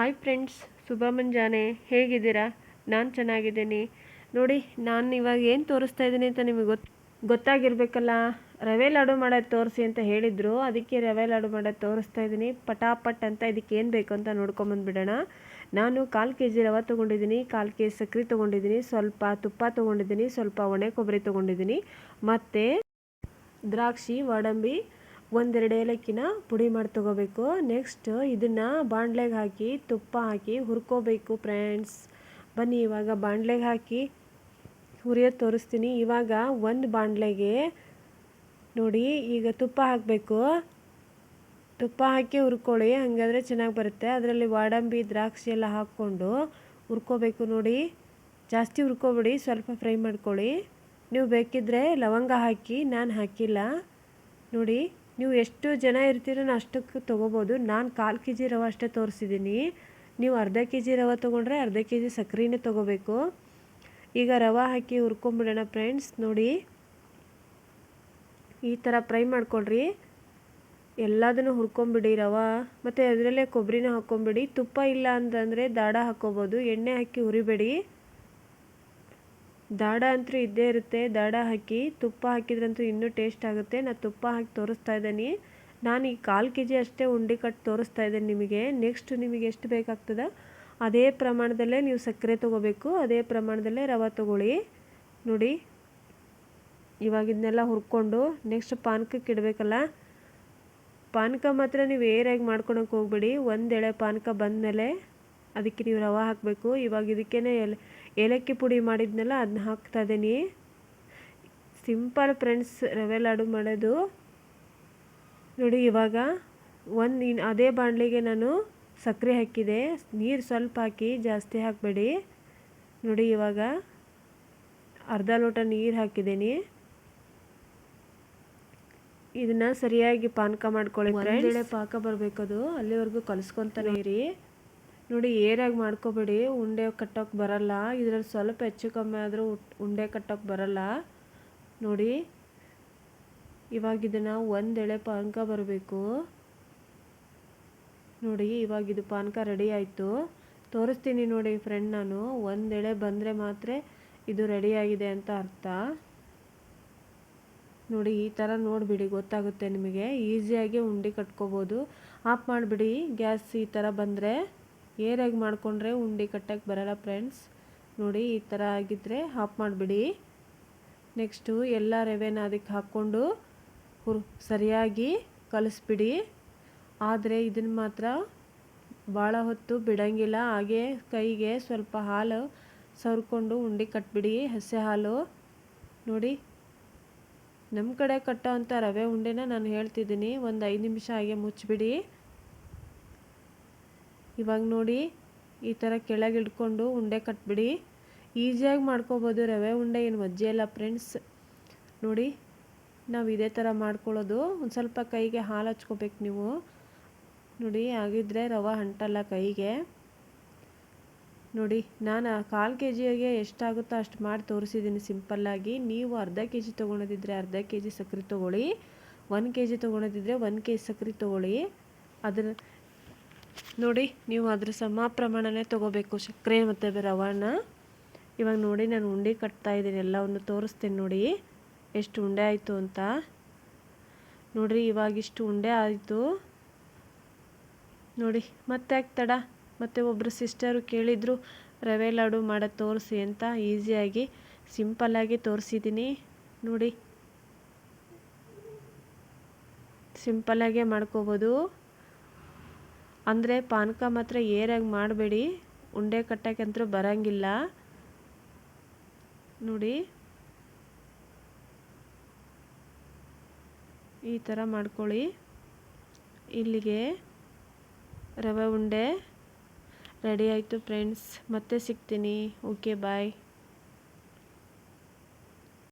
Hi friends, ಶುಭ ಮುಂಜಾನೆ. ಹೇಗಿದ್ದೀರಾ? ನಾನು ಚೆನ್ನಾಗಿದ್ದೀನಿ. ನೋಡಿ, ನಾನು ಇವಾಗ ಏನು ತೋರಿಸ್ತಾ ಇದ್ದೀನಿ ಅಂತ ನಿಮಗೆ ಗೊತ್ತಾಗಿರ್ಬೇಕಲ್ಲ. ರವೆ ಲಾಡು ಮಾಡೋದು ತೋರಿಸಿ ಅಂತ ಹೇಳಿದರು, ಅದಕ್ಕೆ ರವೆ ಲಾಡು ಮಾಡೋದು ತೋರಿಸ್ತಾ ಇದ್ದೀನಿ. ಪಟಾಪಟ್ ಅಂತ ಇದಕ್ಕೆ ಏನು ಬೇಕು ಅಂತ ನೋಡ್ಕೊಂಬಂದುಬಿಡೋಣ. ನಾನು 1/4 kg ರವೆ ತೊಗೊಂಡಿದ್ದೀನಿ, 1/4 kg ಸಕ್ಕರೆ ತೊಗೊಂಡಿದ್ದೀನಿ, ಸ್ವಲ್ಪ ತುಪ್ಪ ತೊಗೊಂಡಿದ್ದೀನಿ, ಸ್ವಲ್ಪ ಒಣ ಕೊಬ್ಬರಿ ತೊಗೊಂಡಿದ್ದೀನಿ, ಮತ್ತು ದ್ರಾಕ್ಷಿ, ಗೋಡಂಬಿ, 1-2 ಏಲಕ್ಕಿನ ಪುಡಿ ಮಾಡಿ ತೊಗೋಬೇಕು. ನೆಕ್ಸ್ಟ್ ಇದನ್ನು ಬಾಣಲೆಗೆ ಹಾಕಿ ತುಪ್ಪ ಹಾಕಿ ಹುರ್ಕೋಬೇಕು ಫ್ರೆಂಡ್ಸ್. ಬನ್ನಿ ಇವಾಗ ಬಾಣಲೆಗೆ ಹಾಕಿ ಹುರಿಯೋದು ತೋರಿಸ್ತೀನಿ. ಇವಾಗ ಒಂದು ಬಾಣಲೆಗೆ ನೋಡಿ, ಈಗ ತುಪ್ಪ ಹಾಕಬೇಕು. ತುಪ್ಪ ಹಾಕಿ ಹುರ್ಕೊಳ್ಳಿ, ಹಾಗಾದರೆ ಚೆನ್ನಾಗಿ ಬರುತ್ತೆ. ಅದರಲ್ಲಿ ಗೋಡಂಬಿ, ದ್ರಾಕ್ಷಿ ಎಲ್ಲ ಹಾಕ್ಕೊಂಡು ಹುರ್ಕೋಬೇಕು. ನೋಡಿ, ಜಾಸ್ತಿ ಹುರ್ಕೋಬೇಡಿ, ಸ್ವಲ್ಪ ಫ್ರೈ ಮಾಡ್ಕೊಳ್ಳಿ. ನೀವು ಬೇಕಿದ್ದರೆ ಲವಂಗ ಹಾಕಿ, ನಾನು ಹಾಕಿಲ್ಲ. ನೋಡಿ, ನೀವು ಎಷ್ಟು ಜನ ಇರ್ತೀರೋ ಅಷ್ಟಕ್ಕೆ ತೊಗೋಬೋದು. ನಾನು 1/4 kg ರವೆ ಅಷ್ಟೇ ತೋರಿಸಿದ್ದೀನಿ. ನೀವು ಅರ್ಧ kg ರವೆ ತೊಗೊಂಡ್ರೆ ಅರ್ಧ kg ಸಕ್ಕರೆನೇ ತೊಗೋಬೇಕು. ಈಗ ರವೆ ಹಾಕಿ ಹುರ್ಕೊಂಬಿಡೋಣ ಫ್ರೆಂಡ್ಸ್. ನೋಡಿ, ಈ ಥರ ಫ್ರೈ ಮಾಡ್ಕೊಳ್ರಿ. ಎಲ್ಲದನ್ನು ಹುರ್ಕೊಂಬಿಡಿ ರವೆ, ಮತ್ತು ಅದರಲ್ಲೇ ಕೊಬ್ಬರಿನ ಹಾಕ್ಕೊಂಬಿಡಿ. ತುಪ್ಪ ಇಲ್ಲ ಅಂತಂದರೆ ದಾಡ ಹಾಕ್ಕೋಬೋದು. ಎಣ್ಣೆ ಹಾಕಿ ಹುರಿಬೇಡಿ, ದಾಡ ಅಂತೂ ಇದ್ದೇ ಇರುತ್ತೆ. ದಾಡ ಹಾಕಿ ತುಪ್ಪ ಹಾಕಿದ್ರಂತೂ ಇನ್ನೂ ಟೇಸ್ಟ್ ಆಗುತ್ತೆ. ನಾನು ತುಪ್ಪ ಹಾಕಿ ತೋರಿಸ್ತಾ ಇದ್ದೀನಿ. ನಾನು ಈ 1/4 kg ಅಷ್ಟೇ ಉಂಡೆ ಕಟ್ಟು ತೋರಿಸ್ತಾ ಇದ್ದೀನಿ ನಿಮಗೆ. ನೆಕ್ಸ್ಟ್ ನಿಮಗೆ ಎಷ್ಟು ಬೇಕಾಗ್ತದೆ ಅದೇ ಪ್ರಮಾಣದಲ್ಲೇ ನೀವು ಸಕ್ಕರೆ ತೊಗೋಬೇಕು, ಅದೇ ಪ್ರಮಾಣದಲ್ಲೇ ರವೆ ತೊಗೊಳ್ಳಿ. ನೋಡಿ, ಇವಾಗ ಇದನ್ನೆಲ್ಲ ಹುರ್ಕೊಂಡು ನೆಕ್ಸ್ಟ್ ಪಾನಕಕ್ಕೆ ಇಡಬೇಕಲ್ಲ. ಪಾನಕ ಮಾತ್ರ ನೀವು ಏರಾಗಿ ಮಾಡ್ಕೊಳಕ್ಕೆ ಹೋಗ್ಬೇಡಿ. ಒಂದು ಎಳೆ ಪಾನಕ ಬಂದಮೇಲೆ ಅದಕ್ಕೆ ನೀವು ರವೆ ಹಾಕಬೇಕು. ಇವಾಗ ಇದಕ್ಕೇ ಏಲಕ್ಕಿ ಪುಡಿ ಮಾಡಿದ್ನಲ್ಲ, ಅದನ್ನ ಹಾಕ್ತಾ ಇದ್ದೀನಿ. ಸಿಂಪಲ್ ಫ್ರೆಂಡ್ಸ್ ರವೆ ಲಾಡು ಮಾಡೋದು. ನೋಡಿ, ಇವಾಗ ಅದೇ ಬಾಣಲೆಗೆ ನಾನು ಸಕ್ಕರೆ ಹಾಕಿದೆ. ನೀರು ಸ್ವಲ್ಪ ಹಾಕಿ, ಜಾಸ್ತಿ ಹಾಕಬೇಡಿ. ನೋಡಿ, ಇವಾಗ ಅರ್ಧ ಲೋಟ ನೀರು ಹಾಕಿದ್ದೀನಿ. ಇದನ್ನು ಸರಿಯಾಗಿ ಪಾನಕ ಮಾಡ್ಕೊಳ್ಳಿ. ಒಂದೆಳೆ ಪಾಕ ಬರಬೇಕದು, ಅಲ್ಲಿವರೆಗೂ ಕಲಿಸ್ಕೊತಾನೆ ಇರಿ. ನೋಡಿ, ಏರಾಗಿ ಮಾಡ್ಕೋಬೇಡಿ, ಉಂಡೆ ಕಟ್ಟೋಕ್ಕೆ ಬರಲ್ಲ. ಇದರಲ್ಲಿ ಸ್ವಲ್ಪ ಹೆಚ್ಚು ಕಮ್ಮಿ ಆದರೂ ಉಂಡೆ ಕಟ್ಟೋಕ್ಕೆ ಬರಲ್ಲ. ನೋಡಿ, ಇವಾಗ ಇದನ್ನು ಒಂದೆಳೆ ಪಾನಕ ಬರಬೇಕು. ನೋಡಿ, ಇವಾಗ ಇದು ಪಾನಕ ರೆಡಿ ಆಯಿತು. ತೋರಿಸ್ತೀನಿ ನೋಡಿ ಫ್ರೆಂಡ್, ನಾನು ಒಂದೆಳೆ ಬಂದರೆ ಮಾತ್ರ ಇದು ರೆಡಿಯಾಗಿದೆ ಅಂತ ಅರ್ಥ. ನೋಡಿ, ಈ ಥರ ನೋಡಿಬಿಡಿ, ಗೊತ್ತಾಗುತ್ತೆ ನಿಮಗೆ. ಈಸಿಯಾಗಿ ಉಂಡೆ ಕಟ್ಕೋಬೋದು. ಆಫ್ ಮಾಡಿಬಿಡಿ ಗ್ಯಾಸ್. ಈ ಥರ ಬಂದರೆ ಏರಾಗಿ ಮಾಡಿಕೊಂಡ್ರೆ ಉಂಡೆ ಕಟ್ಟಕ್ಕೆ ಬರಲ್ಲ ಫ್ರೆಂಡ್ಸ್. ನೋಡಿ, ಈ ಥರ ಆಗಿದ್ದರೆ ಆಫ್ ಮಾಡಿಬಿಡಿ. ನೆಕ್ಸ್ಟು ಎಲ್ಲ ರವೆನ ಅದಕ್ಕೆ ಹಾಕ್ಕೊಂಡು ಸರಿಯಾಗಿ ಕಲಿಸ್ಬಿಡಿ. ಆದರೆ ಇದನ್ನು ಮಾತ್ರ ಭಾಳ ಹೊತ್ತು ಬಿಡೋಂಗಿಲ್ಲ. ಹಾಗೆ ಕೈಗೆ ಸ್ವಲ್ಪ ಹಾಲು ಸವರ್ಕೊಂಡು ಉಂಡೆ ಕಟ್ಬಿಡಿ, ಹಸೆ ಹಾಲು. ನೋಡಿ, ನಮ್ಮ ಕಡೆ ಕಟ್ಟೋ ಅಂಥ ರವೆ ಉಂಡೆನ ನಾನು ಹೇಳ್ತಿದ್ದೀನಿ. ಒಂದು 5 ನಿಮಿಷ ಹಾಗೆ ಮುಚ್ಚಿಬಿಡಿ. ಇವಾಗ ನೋಡಿ, ಈ ಥರ ಕೆಳಗೆ ಇಟ್ಕೊಂಡು ಉಂಡೆ ಕಟ್ಬಿಡಿ. ಈಸಿಯಾಗಿ ಮಾಡ್ಕೋಬೋದು ರವೆ ಉಂಡೆ, ಏನು ವಜ್ಜೆ ಇಲ್ಲ ಫ್ರೆಂಡ್ಸ್. ನೋಡಿ, ನಾವು ಇದೇ ಥರ ಮಾಡ್ಕೊಳ್ಳೋದು. ಒಂದು ಸ್ವಲ್ಪ ಕೈಗೆ ಹಾಲು ಹಚ್ಕೋಬೇಕು ನೀವು. ನೋಡಿ, ಆಗಿದ್ದರೆ ರವೆ ಅಂಟಲ್ಲ ಕೈಗೆ. ನೋಡಿ, ನಾನು 1/4 kgಗೆ ಎಷ್ಟಾಗುತ್ತೋ ಅಷ್ಟು ಮಾಡಿ ತೋರಿಸಿದ್ದೀನಿ ಸಿಂಪಲ್ಲಾಗಿ. ನೀವು ಅರ್ಧ kg ತೊಗೊಳೋದಿದ್ರೆ ಅರ್ಧ kg ಸಕ್ಕರೆ ತೊಗೊಳ್ಳಿ, 1 kg ತೊಗೊಳೋದಿದ್ರೆ 1 kg ಸಕ್ಕರೆ ತೊಗೊಳ್ಳಿ. ಅದರ ನೋಡಿ, ನೀವು ಅದ್ರ ಸಮ ಪ್ರಮಾಣನೇ ತೊಗೋಬೇಕು, ಸಕ್ಕರೆ ಮತ್ತು ರವಾನ. ಇವಾಗ ನೋಡಿ, ನಾನು ಉಂಡೆ ಕಟ್ತಾಯಿದ್ದೀನಿ, ಎಲ್ಲವನ್ನು ತೋರಿಸ್ತೀನಿ. ನೋಡಿ ಎಷ್ಟು ಉಂಡೆ ಆಯಿತು ಅಂತ. ನೋಡಿರಿ, ಇವಾಗಿಷ್ಟು ಉಂಡೆ ಆಯಿತು. ನೋಡಿ, ಮತ್ತೆ ತಡ. ಮತ್ತು ಒಬ್ಬರು ಸಿಸ್ಟರು ಕೇಳಿದರು ರವೆ ಲಾಡು ಮಾಡೋದು ತೋರಿಸಿ ಅಂತ. ಈಸಿಯಾಗಿ ಸಿಂಪಲ್ಲಾಗಿ ತೋರಿಸಿದ್ದೀನಿ. ನೋಡಿ, ಸಿಂಪಲ್ಲಾಗೆ ಮಾಡ್ಕೋಬೋದು. ಅಂದರೆ ಪಾನಕ ಮಾತ್ರ ಏರಾಗಿ ಮಾಡಬೇಡಿ, ಉಂಡೆ ಕಟ್ಟೋಕ್ಕಂತೂ ಬರೋಂಗಿಲ್ಲ. ನೋಡಿ, ಈ ಥರ ಮಾಡ್ಕೊಳ್ಳಿ. ಇಲ್ಲಿಗೆ ರವೆ ಉಂಡೆ ರೆಡಿ ಆಯಿತು ಫ್ರೆಂಡ್ಸ್. ಮತ್ತೆ ಸಿಗ್ತೀನಿ. ಓಕೆ, ಬಾಯ್.